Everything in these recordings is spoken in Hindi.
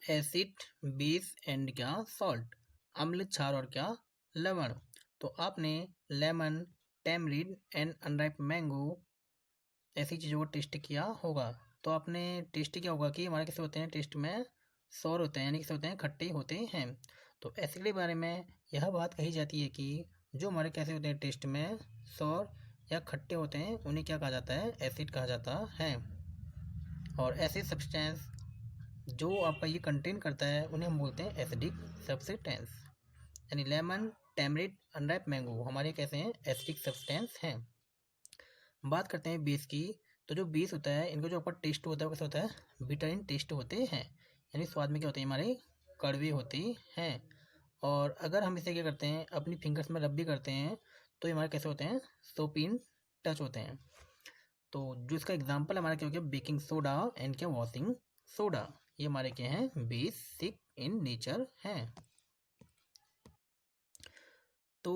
एसिड, बेस एंड क्या सॉल्ट, अम्ल, क्षार और क्या लवण। तो आपने lemon, tamarind and unripe mango ऐसी चीज़ों को टेस्ट किया होगा। तो आपने टेस्ट किया होगा कि हमारे कैसे होते हैं, टेस्ट में सौर होते हैं, यानी कैसे होते हैं, खट्टे होते हैं। तो एसिड के बारे में यह बात कही जाती है कि जो हमारे कैसे होते हैं टेस्ट में सौर या खट्टे होते हैं उन्हें क्या कहा जाता है, एसिड कहा जाता है। और ऐसे सब्सटेंस जो आपका ये कंटेन करता है उन्हें हम बोलते हैं एसिडिक सब्सटेंस। यानी लेमन, टैमरिंड, अनराइप मैंगो हमारे कैसे हैं, एसिडिक सब्सटेंस हैं। बात करते हैं बेस की। तो जो बेस होता है इनका जो आपका टेस्ट होता है वो कैसा होता है, बिटर इन टेस्ट होते हैं, यानी स्वाद में क्या होते हैं, हमारे कड़वे होते हैं। और अगर हम इसे क्या करते हैं, अपनी फिंगर्स में रब भी करते हैं तो ये हमारे कैसे होते हैं, सोपी इन टच होते हैं। तो जो इसका एग्जाम्पल हमारा क्या हो गया, बेकिंग सोडा एंड क्या वॉशिंग सोडा, ये हमारे क्या हैं, बेसिक इन नेचर हैं। तो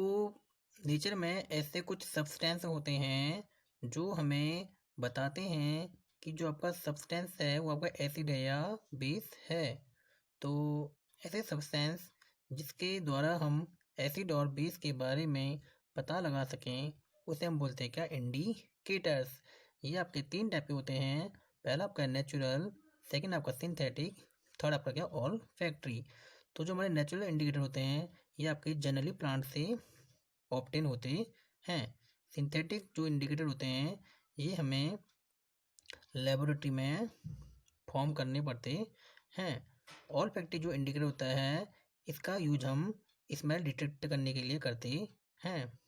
नेचर में ऐसे कुछ सब्सटेंस होते हैं जो हमें बताते हैं कि जो आपका सब्सटेंस है वो आपका एसिड है या बेस है। तो ऐसे सब्सटेंस जिसके द्वारा हम एसिड और बेस के बारे में पता लगा सकें उसे हम बोलते हैं क्या, इंडिकेटर्स। ये आपके तीन टाइप के होते हैं, पहला आपका नेचुरल, सेकंड आपका सिंथेटिक, थर्ड आपका क्या, ऑल फैक्ट्री। तो जो हमारे नेचुरल इंडिकेटर होते हैं ये आपके जनरली प्लांट से ऑब्टेन होते हैं। सिंथेटिक जो इंडिकेटर होते हैं ये हमें लेबोरेटरी में फॉर्म करने पड़ते हैं। ऑल फैक्ट्री जो इंडिकेटर होता है इसका यूज हम स्मेल डिटेक्ट करने के लिए करते हैं।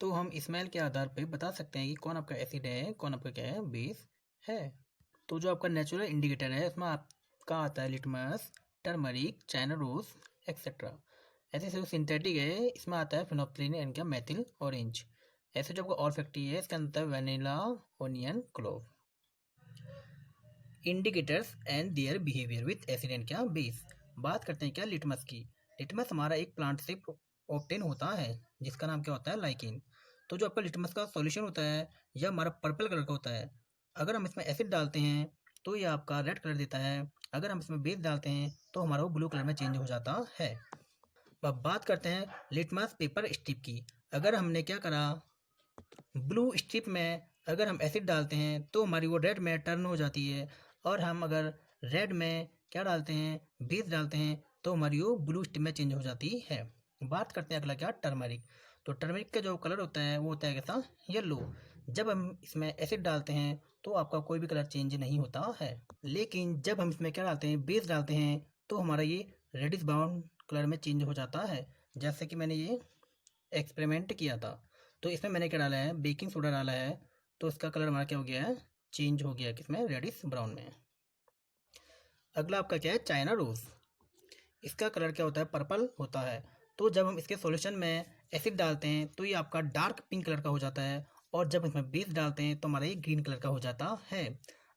तो हम स्मेल के आधार पर बता सकते हैं कि कौन आपका एसिड है, कौन आपका क्या है, बेस है। तो जो आपका नेचुरल इंडिकेटर है उसमें आपका आता है litmus, turmeric, China rose etcetera. ऐसे जो सिंथेटिक है इसमें आता है फिनोप्थलीन एंड क्या, मेथिल ऑरेंज। ऐसे जो आपका ऑल फैक्ट्री है इसके अंदर vanilla, onion, clove. Indicators and their behaviour with acid and क्या, बेस। बात करते हैं क्या लिटमस की। लिटमस हमारा एक प्लांट से ऑब्टेन होता है जिसका नाम क्या होता है, लाइकिन। तो जो आपका लिटमस का सॉल्यूशन होता है यह हमारा पर्पल कलर का होता है। अगर हम इसमें एसिड डालते हैं तो यह आपका रेड कलर देता है, अगर हम इसमें बेस डालते हैं तो हमारा वो ब्लू कलर में चेंज हो जाता है। अब बात करते हैं लिटमस पेपर स्ट्रिप की। अगर हमने क्या करा, ब्लू स्ट्रिप में अगर हम एसिड डालते हैं तो हमारी वो रेड में टर्न हो जाती है, और हम अगर रेड में क्या डालते हैं, बेस डालते हैं तो हमारी वो ब्लू स्ट्रिप में चेंज हो जाती है। बात करते हैं अगला क्या, टर्मरिक। तो टर्मरिक का जो कलर होता है वो होता है कैसा, येलो। जब हम इसमें एसिड डालते हैं तो आपका कोई भी कलर चेंज नहीं होता है, लेकिन जब हम इसमें क्या डालते हैं, बेस डालते हैं तो हमारा ये रेडिश ब्राउन कलर में चेंज हो जाता है। जैसे कि मैंने ये एक्सपेरिमेंट किया था। तो इसमें मैंने क्या डाला है, बेकिंग सोडा डाला है, तो इसका कलर हमारा क्या हो गया है, चेंज हो गया है, किसमें, रेडिश ब्राउन में। अगला आपका क्या है, चाइना रोज। इसका कलर क्या होता है, पर्पल होता है। तो जब हम इसके सॉल्यूशन में एसिड डालते हैं तो ये आपका डार्क पिंक कलर का हो जाता है, और जब इसमें बेस डालते हैं तो हमारा ये ग्रीन कलर का हो जाता है।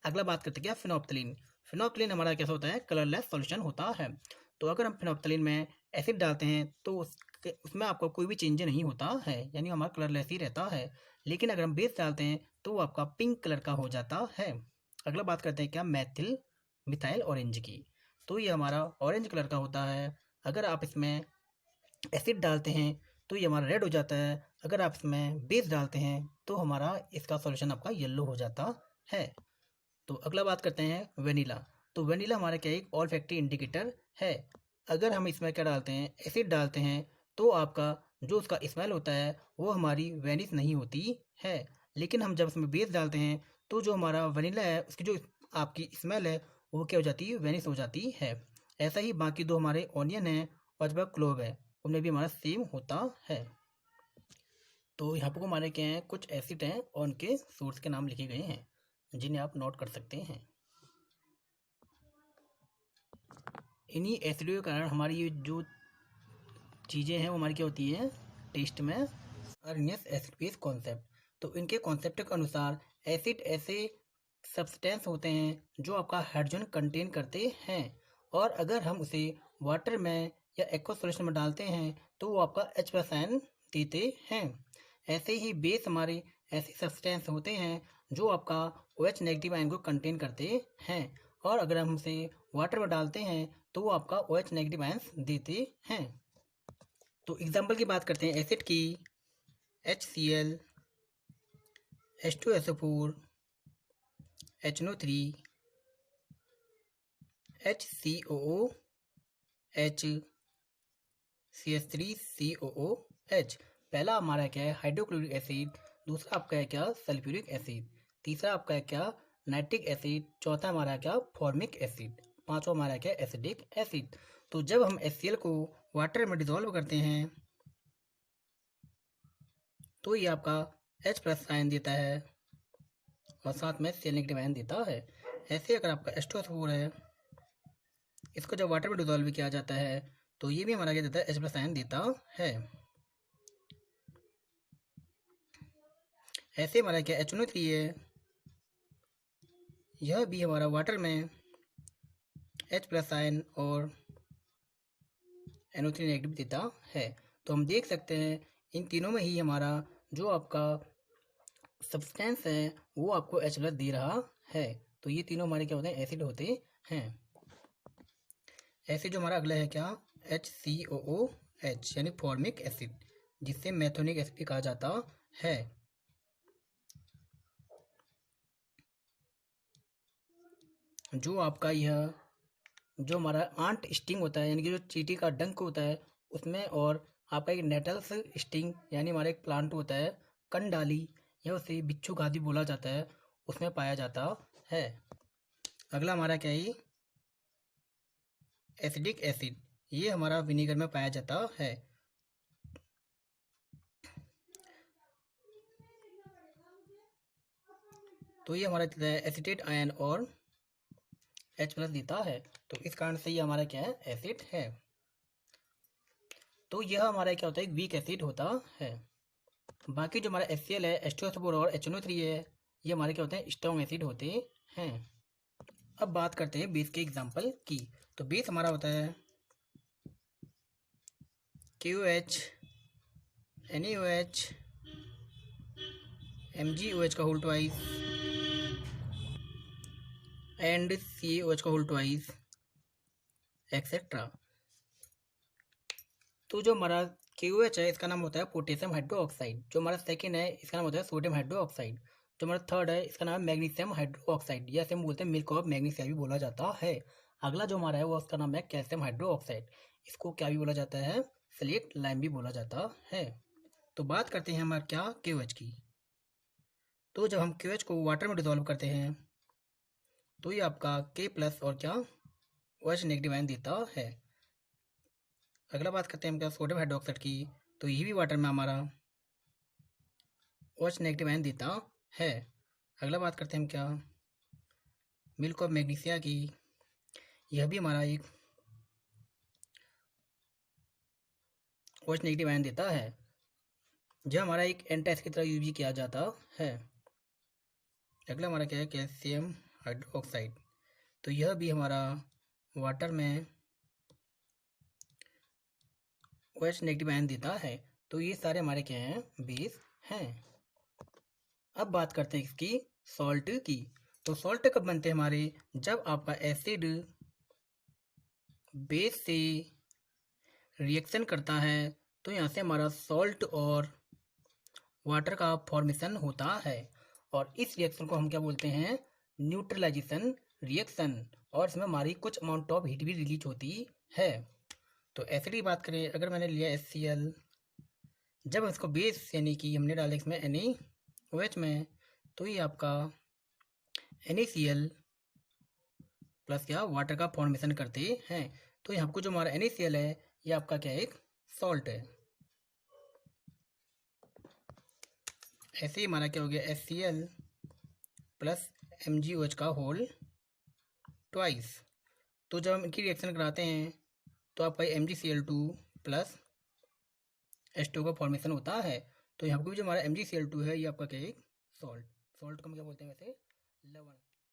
अगला बात करते हैं क्या, फिनोप्थलीन। फिनोप्थलीन हमारा कैसा होता है, कलरलेस सॉल्यूशन होता है। तो अगर हम फिनोप्थलीन में एसिड डालते हैं तो उसमें आपको कोई भी चेंज नहीं होता है, यानी हमारा कलरलेस ही रहता है। लेकिन अगर हम बेस डालते हैं तो वो आपका पिंक कलर का हो जाता है। अगला बात करते हैं क्या, मैथिल मिथाइल ऑरेंज की। तो ये हमारा ऑरेंज कलर का होता है। अगर आप इसमें एसिड डालते हैं तो ये हमारा रेड हो जाता है, अगर आप इसमें बेस डालते हैं तो हमारा इसका सॉल्यूशन आपका येलो हो जाता है। तो अगला बात करते हैं वेनिला। तो वेनिला हमारा क्या, एक ऑल फैक्ट्री इंडिकेटर है। अगर हम इसमें क्या डालते हैं, एसिड डालते हैं तो आपका जो उसका स्मेल होता है वो हमारी वेनिस नहीं होती है, लेकिन हम जब इसमें बेस डालते हैं तो जो हमारा वनीला है उसकी जो आपकी स्मेल है वो क्या हो जाती है, वेनिस हो जाती है। ऐसा ही बाकी दो हमारे ऑनियन है और जो क्लोव है उनमें भी हमारा सेम होता है। तो यहाँ पर हमारे क्या हैं, कुछ एसिड हैं और उनके सोर्स के नाम लिखे गए हैं जिन्हें आप नोट कर सकते हैं। इन्हीं एसिडों के कारण हमारी ये जो चीज़ें हैं वो हमारी क्या होती हैं, टेस्ट में अर्नियस एसिड बेस कॉन्सेप्ट। तो इनके कॉन्सेप्ट के अनुसार एसिड ऐसे सब्सटेंस होते हैं जो आपका हाइड्रोजन कंटेन करते हैं, और अगर हम उसे वाटर में या एक्वा सॉल्यूशन में डालते हैं तो वो आपका H+N देते हैं। ऐसे ही बेस हमारे ऐसे सब्सटेंस होते हैं जो आपका OH नेगेटिव आयन को कंटेन करते हैं, और अगर हम उसे वाटर में डालते हैं तो वो आपका OH नेगेटिव आयंस देते हैं। तो एग्जाम्पल की बात करते हैं एसिड की, HCl, H2SO4, HNO3, HCOOH, CH3COOH। पहला हमारा क्या है हाइड्रोक्लोरिक एसिड, दूसरा आपका है क्या सल्फ्यूरिक एसिड, तीसरा आपका है क्या नाइट्रिक एसिड, चौथा हमारा क्या फॉर्मिक एसिड, पांचवा हमारा क्या एसिडिक एसिड। तो जब हम HCl को वाटर में डिसॉल्व करते हैं तो ये आपका H+ आयन देता है और साथ में Cl नेगेटिव आयन देता है। ऐसे अगर आपका H2SO4 है, इसको जब वाटर में डिसॉल्व किया जाता है तो ये भी हमारा क्या देता है H+ आयन देता है। ऐसे हमारा क्या HNO3 है, यह भी हमारा वाटर में H+ आयन और NO3 नेगेटिव देता है। तो हम देख सकते हैं इन तीनों में ही हमारा जो आपका सब्सटेंस है वो आपको H+ दे रहा है। तो ये तीनों हमारे क्या होते हैं एसिड होते हैं। ऐसे जो हमारा अगला है क्या HCOOH यानी फॉर्मिक एसिड, जिससे मैथोनिक एसिड भी कहा जाता है। जो आपका यह जो हमारा आंट स्टिंग होता है यानी कि जो चींटी का डंक होता है उसमें, और आपका एक नेटल्स स्टिंग यानी हमारा एक प्लांट होता है कंडाली या उसे बिच्छू घास बोला जाता है, उसमें पाया जाता है। अगला हमारा क्या है एसिडिक एसिड, ये हमारा विनेगर में पाया जाता है। तो ये हमारा देता है एसिटेट आयन और H+ देता है, तो इस कारण से ये हमारा क्या है एसिड है। तो यह हमारा क्या होता है वीक एसिड होता है। बाकी जो हमारा HCl है, H2SO4 और HNO3 है, ये हमारे क्या होते हैं स्ट्रॉन्ग एसिड होते हैं। अब बात करते हैं बेस के एग्जाम्पल की। तो बेस हमारा होता है KOH, NaOH, MgOH का होल ट्वाइस एंड CaOH का होल ट्वाइस एक्सेट्रा। तो जो हमारा KOH है इसका नाम होता है पोटेशियम हाइड्रोक्साइड, जो हमारा सेकेंड है इसका नाम होता है सोडियम हाइड्रोक्साइड, जो हमारा थर्ड है इसका नाम है मैग्नीशियम हाइड्रोक्साइड, या हम बोलते हैं मिल्क ऑफ मैग्नीशिया भी बोला जाता है। अगला जो हमारा है वो उसका नाम है कैल्शियम हाइड्रोक्साइड, इसको क्या भी बोला जाता है स्लेट लाइम भी बोला जाता है। तो बात करते हैं हमारा क्या KOH की। तो जब हम KOH को वाटर में डिसॉल्व करते हैं तो ये आपका K+ और क्या OH नेगेटिव आयन देता है। अगला बात करते हैं हम क्या सोडियम हाइड्रोक्साइड की, तो ये भी वाटर में हमारा OH नेगेटिव आयन देता है। अगला बात करते हैं हम क्या मिल्क ऑफ मैग्नीशिया की, यह भी हमारा एक OH नेगेटिव आयन देता है, जो हमारा एक एंटासिड की तरह यूज भी किया जाता है। अगला हमारा क्या है कैल्शियम हाइड्रोक्साइड, तो यह भी हमारा वाटर में OH नेगेटिव आयन देता है। तो ये सारे हमारे क्या हैं बेस हैं। अब बात करते हैं इसकी सॉल्ट की। तो सॉल्ट कब बनते हैं हमारे, जब आपका एसिड बेस से रिएक्शन करता है तो यहाँ से हमारा सॉल्ट और वाटर का फॉर्मेशन होता है, और इस रिएक्शन को हम क्या बोलते हैं न्यूट्रलाइजेशन रिएक्शन, और इसमें हमारी कुछ अमाउंट ऑफ हीट भी रिलीज होती है। तो एसिड की बात करें, अगर मैंने लिया HCl, जब हम इसको बेस यानी कि हमने डाला इसमें NaOH में, तो ये आपका NaCl प्लस क्या वाटर का फॉर्मेशन करते हैं। तो यहाँ आपको जो हमारा NaCl है ये आपका क्या एक सॉल्ट है। ऐसे ही हमारा क्या हो गया HCl प्लस MgOH का होल ट्वाइस। तो जब हम इनकी रिएक्शन कराते हैं तो आपका MgCl2 प्लस H2 का फॉर्मेशन होता है। तो यहाँ पर जो हमारा MgCl2 है ये आपका क्या एक सॉल्ट को हम क्या बोलते हैं वैसे लवण।